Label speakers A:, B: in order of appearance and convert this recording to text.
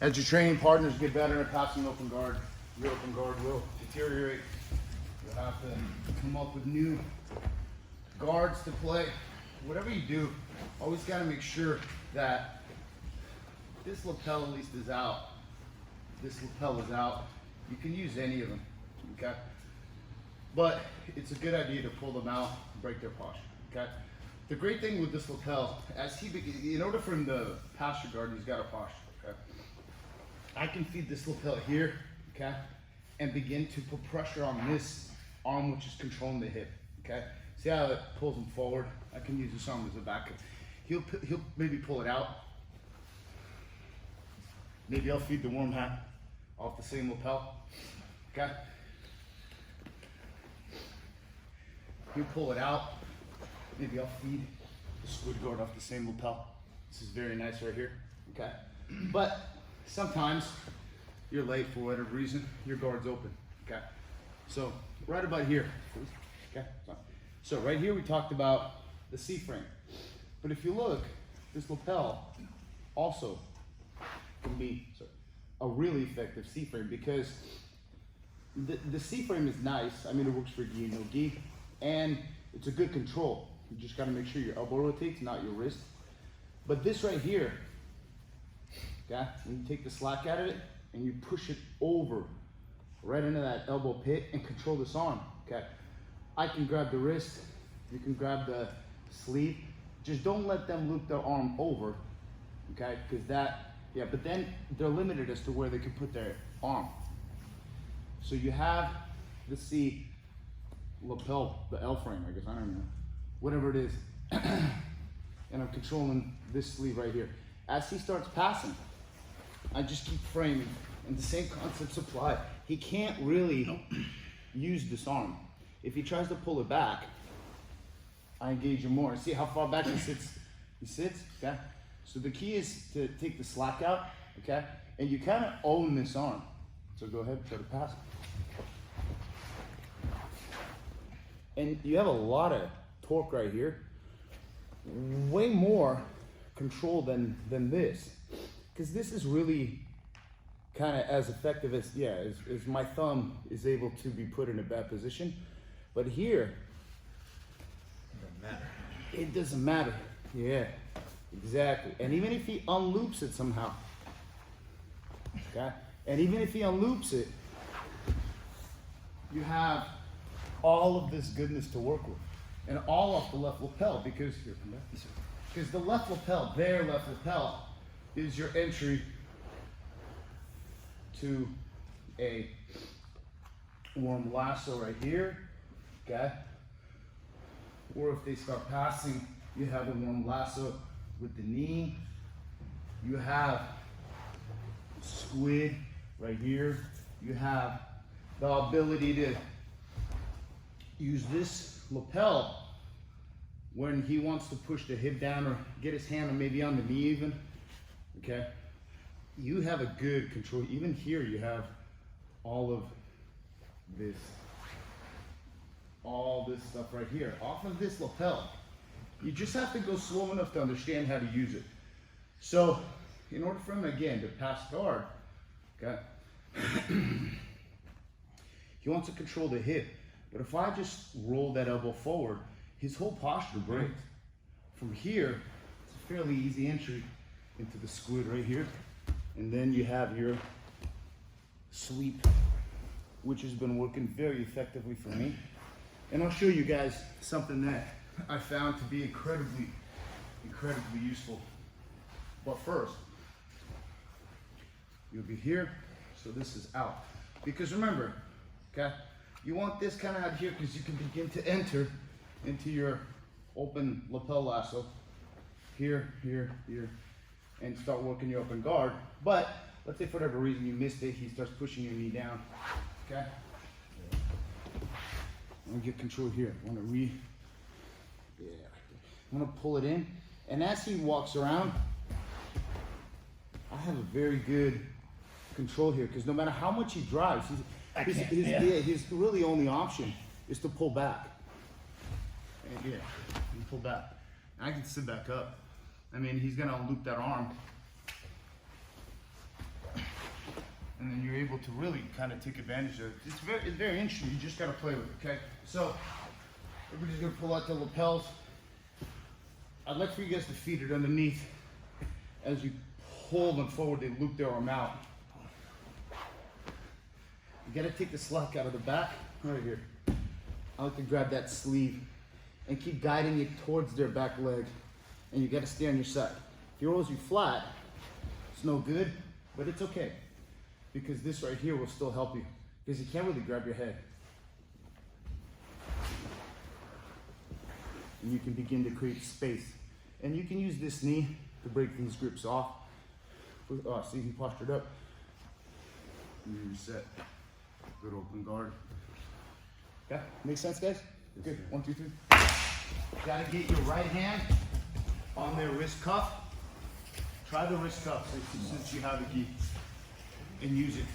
A: As your training partners get better at passing open guard, your open guard will deteriorate. You'll have to come up with new guards to play. Whatever you do, always got to make sure that this lapel at least is out. This lapel is out. You can use any of them, okay? But it's a good idea to pull them out and break their posture, okay? The great thing with this lapel, in order for him to pass your guard, he's got a posture, okay? I can feed this lapel here, okay? And begin to put pressure on this arm, which is controlling the hip, okay? See how it pulls him forward? I can use this arm as a backup. He'll maybe pull it out. Maybe I'll feed the worm hat off the same lapel, okay? He'll pull it out. Maybe I'll feed the squid guard off the same lapel. This is very nice right here, okay? But sometimes you're late for whatever reason, your guard's open, okay? So right about here, okay? So right here we talked about the C-frame. But if you look, this lapel also can be a really effective C-frame because the C-frame is nice. I mean, it works for gi and no gi, and it's a good control. You just gotta make sure your elbow rotates, not your wrist. But this right here, okay, when you take the slack out of it and you push it over right into that elbow pit and control this arm, okay? I can grab the wrist, you can grab the sleeve. Just don't let them loop their arm over, okay? Because but then they're limited as to where they can put their arm. So you have the C lapel, the L frame, I guess, I don't know, whatever it is. And I'm controlling this sleeve right here. As he starts passing, I just keep framing, and the same concepts apply. He can't really use this arm. If he tries to pull it back, I engage him more. See how far back he sits? He sits, okay? So the key is to take the slack out, okay? And you kind of own this arm. So go ahead, try to pass. And you have a lot of torque right here. Way more control than this. Because this is really kind of as effective as my thumb is able to be put in a bad position. But here, it doesn't matter. Yeah, exactly. And even if he unloops it somehow, okay? And even if he unloops it, you have all of this goodness to work with. And all off the left lapel because the left lapel, their left lapel, is your entry to a worm lasso right here, okay? Or if they start passing, you have a worm lasso with the knee. You have squid right here. You have the ability to use this lapel when he wants to push the hip down or get his hand maybe on the knee even, okay? You have a good control. Even here you have all this stuff right here off of this lapel. You just have to go slow enough to understand how to use it. So in order for him again to pass guard, okay, he wants to control the hip. But if I just roll that elbow forward, his whole posture breaks. From here, it's a fairly easy entry into the squid right here. And then you have your sweep, which has been working very effectively for me. And I'll show you guys something that I found to be incredibly useful. But first, you'll be here, so this is out. Because remember, okay, you want this kind of out here because you can begin to enter into your open lapel lasso. Here, here, here, and start working your open guard. But let's say for whatever reason you missed it, he starts pushing your knee down, okay? I'm gonna get control here. I'm gonna I'm gonna pull it in, and as he walks around, I have a very good control here because no matter how much he drives, his really only option is to pull back. And pull back. I can sit back up. I mean, he's gonna loop that arm. and then you're able to really kind of take advantage of it. It's very interesting. You just got to play with it, okay? So everybody's going to pull out the lapels. I'd like for you guys to feed it underneath. As you pull them forward, they loop their arm out. You got to take the slack out of the back, right here. I like to grab that sleeve and keep guiding it towards their back leg. And you got to stay on your side. If you rolls you flat, it's no good, but it's okay. Because this right here will still help you. Because you can't really grab your head. And you can begin to create space. And you can use this knee to break these grips off. Oh, see, he postured up. And you reset. Good open guard. Okay, makes sense, guys? Good, 1, 2, 3. Gotta get your right hand on their wrist cuff. Try the wrist cuff since you have the gi and use it.